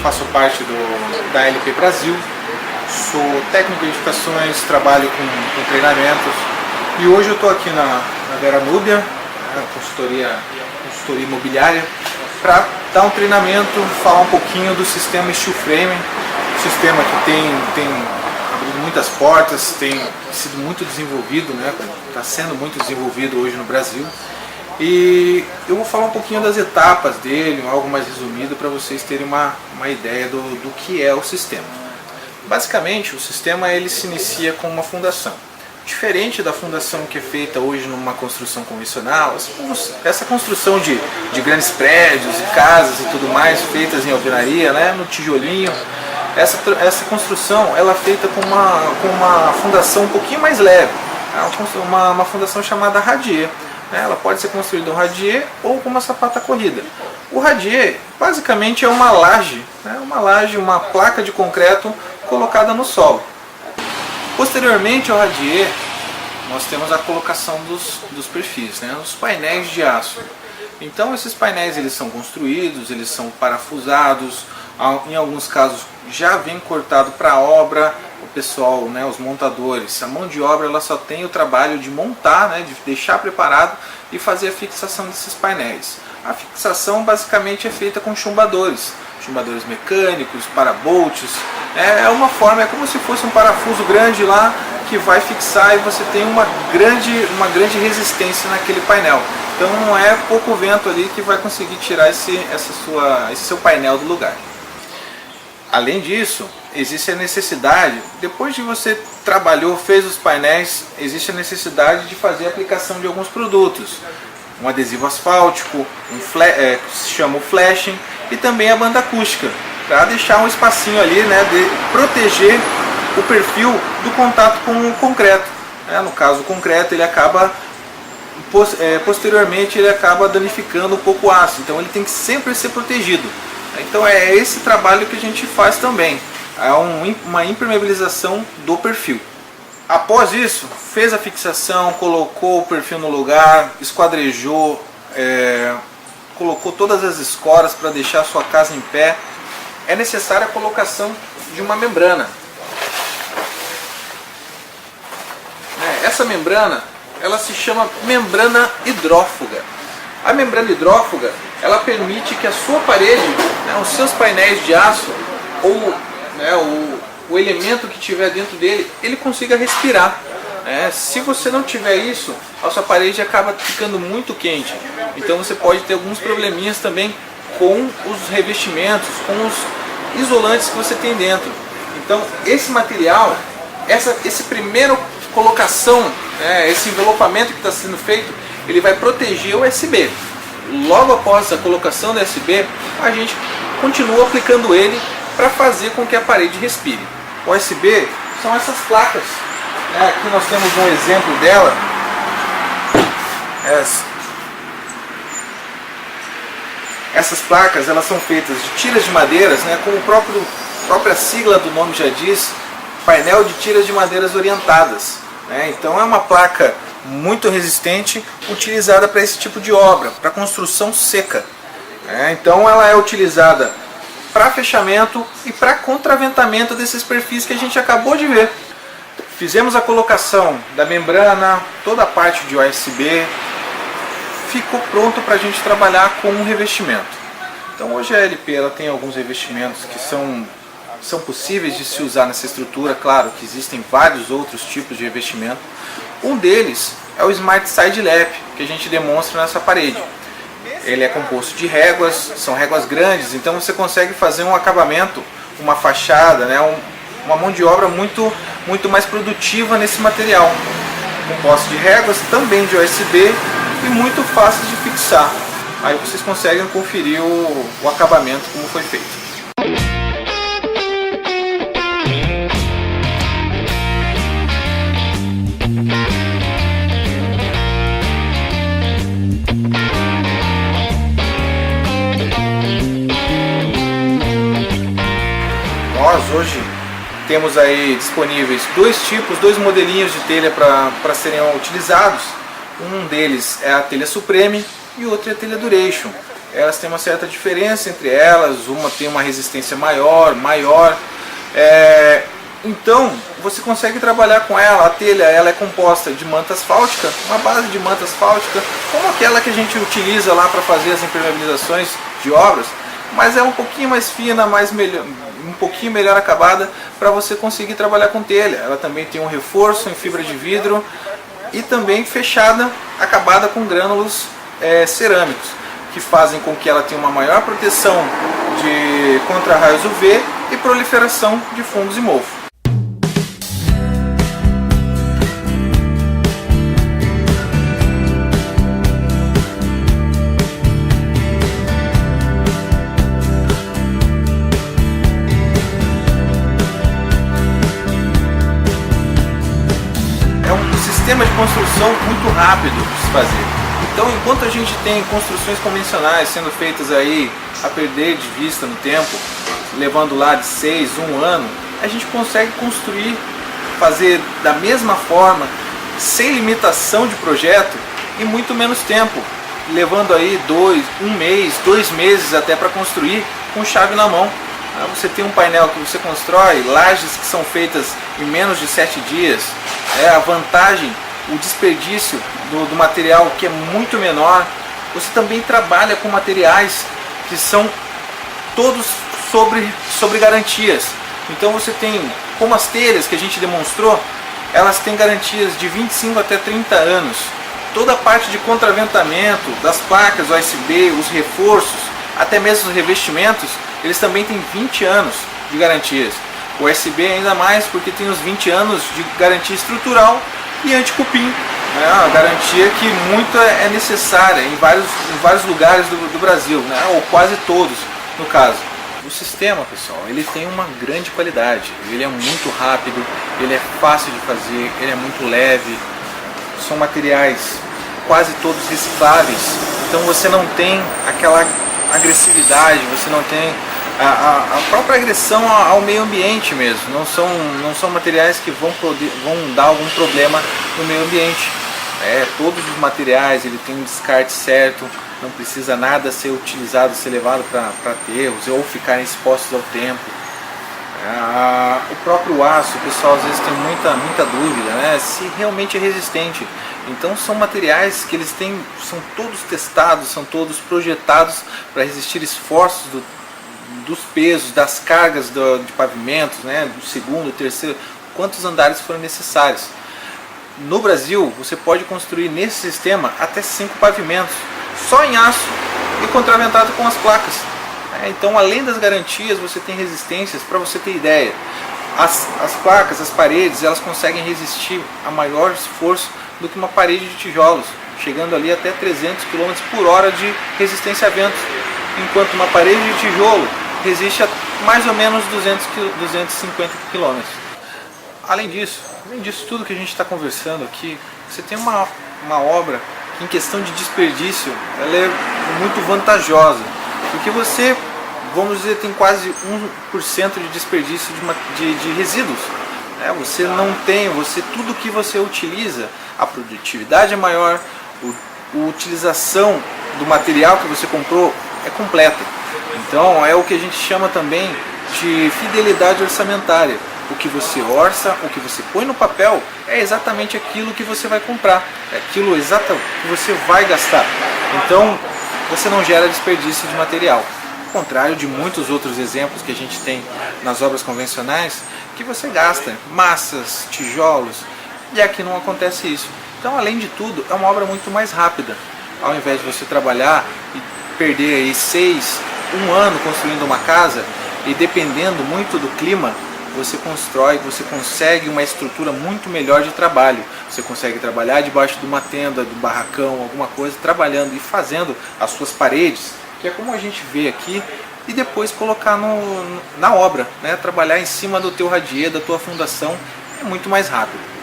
faço parte da LP Brasil, sou técnico de edificações, trabalho com treinamentos e hoje eu estou aqui na Vera Núbia, consultoria imobiliária, para dar um treinamento, falar um pouquinho do sistema Steel Frame, sistema que tem abrido muitas portas, tem sido muito desenvolvido, né? Está sendo muito desenvolvido hoje no Brasil. E eu vou falar um pouquinho das etapas dele, algo mais resumido, para vocês terem uma ideia do que é o sistema. Basicamente, o sistema ele se inicia com uma fundação. Diferente da fundação que é feita hoje numa construção convencional, essa construção de grandes prédios e casas e tudo mais, feitas em alvenaria, né, no tijolinho, essa construção ela é feita com uma fundação um pouquinho mais leve, uma fundação chamada radier. Ela pode ser construída um radier ou com uma sapata corrida. O radier basicamente é uma laje, uma placa de concreto colocada no solo. Posteriormente ao radier, nós temos a colocação dos perfis, os painéis de aço. Então esses painéis eles são construídos, eles são parafusados, em alguns casos já vem cortado para a obra. O pessoal, os montadores, a mão de obra ela só tem o trabalho de montar, de deixar preparado e fazer a fixação desses painéis. A fixação basicamente é feita com chumbadores mecânicos, parabolts. É uma forma, é como se fosse um parafuso grande lá que vai fixar e você tem uma grande resistência naquele painel. Então não é pouco vento ali que vai conseguir tirar esse seu painel do lugar. Além disso, existe a necessidade, depois de você trabalhou, fez os painéis, existe a necessidade de fazer a aplicação de alguns produtos. Um adesivo asfáltico, que se chama o flashing, e também a banda acústica, para deixar um espacinho ali, de proteger o perfil do contato com o concreto. No caso, o concreto ele acaba, posteriormente, ele acaba danificando um pouco o aço, então ele tem que sempre ser protegido. Então é esse trabalho que a gente faz também, é uma impermeabilização do perfil. Após isso, fez a fixação, colocou o perfil no lugar, esquadrejou, colocou todas as escoras para deixar a sua casa em pé. É necessária a colocação de uma membrana. Essa membrana, ela se chama membrana hidrófuga. A membrana hidrófuga, ela permite que a sua parede, os seus painéis de aço ou o elemento que tiver dentro dele, ele consiga respirar. Se você não tiver isso, a sua parede acaba ficando muito quente. Então você pode ter alguns probleminhas também com os revestimentos, com os isolantes que você tem dentro. Então esse material, esse primeiro colocação, esse envelopamento que está sendo feito, ele vai proteger o USB. Logo após a colocação do USB, a gente continua aplicando ele para fazer com que a parede respire. O USB são essas placas. Aqui nós temos um exemplo dela. Essas placas elas são feitas de tiras de madeiras, como a própria sigla do nome já diz, painel de tiras de madeiras orientadas. Então é uma placa muito resistente, utilizada para esse tipo de obra, para construção seca. Então ela é utilizada para fechamento e para contraventamento desses perfis que a gente acabou de ver. Fizemos a colocação da membrana, toda a parte de USB, ficou pronto para a gente trabalhar com um revestimento. Então hoje a LP ela tem alguns revestimentos que são possíveis de se usar nessa estrutura. Claro que existem vários outros tipos de revestimento. Um deles é o Smart Side Lap, que a gente demonstra nessa parede. Ele é composto de réguas, são réguas grandes, então você consegue fazer um acabamento, uma fachada, uma mão de obra muito mais produtiva nesse material. Composto de réguas, também de USB e muito fácil de fixar. Aí vocês conseguem conferir o acabamento como foi feito. Nós hoje temos aí disponíveis dois modelinhos de telha para serem utilizados. Um deles é a telha Supreme e outro é a telha Duration. elas têm uma certa diferença entre elas, uma tem uma resistência maior. Então você consegue trabalhar com ela. A telha ela é composta de manta asfáltica, uma base de manta asfáltica, como aquela que a gente utiliza lá para fazer as impermeabilizações de obras, mas é um pouquinho mais fina, um pouquinho melhor acabada para você conseguir trabalhar com telha. Ela também tem um reforço em fibra de vidro e também fechada, acabada com grânulos cerâmicos, que fazem com que ela tenha uma maior proteção contra raios UV e proliferação de fungos e mofo. É um sistema de construção muito rápido de se fazer. Então, enquanto a gente tem construções convencionais sendo feitas aí a perder de vista no tempo, levando lá de 6, 1 ano, a gente consegue construir, fazer da mesma forma, sem limitação de projeto, em muito menos tempo, levando aí 1 mês, 2 meses até para construir com chave na mão. Você tem um painel que você constrói, lajes que são feitas em menos de 7 dias. A vantagem, o desperdício do material que é muito menor. Você também trabalha com materiais que são todos sobre garantias. Então você tem, como as telhas que a gente demonstrou, elas têm garantias de 25 até 30 anos. Toda a parte de contraventamento, das placas OSB, os reforços, até mesmo os revestimentos, eles também têm 20 anos de garantias. O OSB ainda mais, porque tem os 20 anos de garantia estrutural e anti-cupim. É uma garantia que muito é necessária em vários lugares do Brasil, ou quase todos no caso. O sistema, pessoal, ele tem uma grande qualidade, ele é muito rápido, ele é fácil de fazer, ele é muito leve, são materiais quase todos recicláveis, então você não tem aquela agressividade, você não tem a própria agressão ao meio ambiente mesmo. Não são materiais que vão dar algum problema no meio ambiente. Todos os materiais ele tem um descarte certo, não precisa nada ser utilizado, ser levado para aterros ou ficarem expostos ao tempo. O próprio aço, o pessoal às vezes tem muita dúvida, se realmente é resistente. Então são materiais que são todos testados, são todos projetados para resistir esforços dos pesos, das cargas de pavimentos, do segundo, terceiro, quantos andares forem necessários. No Brasil, você pode construir nesse sistema até 5 pavimentos, só em aço e contraventado com as placas. Então, além das garantias, você tem resistências. Para você ter ideia, as placas, as paredes, elas conseguem resistir a maior esforço do que uma parede de tijolos, chegando ali até 300 km por hora de resistência a ventos, enquanto uma parede de tijolo resiste a mais ou menos 250 km. Além disso tudo que a gente está conversando aqui, você tem uma obra que, em questão de desperdício, ela é muito vantajosa, porque você, vamos dizer, tem quase 1% de desperdício de resíduos. Você não tem, tudo que você utiliza, a produtividade é maior, a utilização do material que você comprou é completa. Então é o que a gente chama também de fidelidade orçamentária. O que você orça, o que você põe no papel é exatamente aquilo que você vai comprar, é aquilo exato que você vai gastar. Então você não gera desperdício de material. Ao contrário de muitos outros exemplos que a gente tem nas obras convencionais, que você gasta massas, tijolos, e aqui não acontece isso. Então, além de tudo, é uma obra muito mais rápida. Ao invés de você trabalhar e perder aí 1 ano construindo uma casa, e dependendo muito do clima, você consegue uma estrutura muito melhor de trabalho. Você consegue trabalhar debaixo de uma tenda, de um barracão, alguma coisa, trabalhando e fazendo as suas paredes, que é como a gente vê aqui, e depois colocar na obra, trabalhar em cima do teu radier, da tua fundação, é muito mais rápido.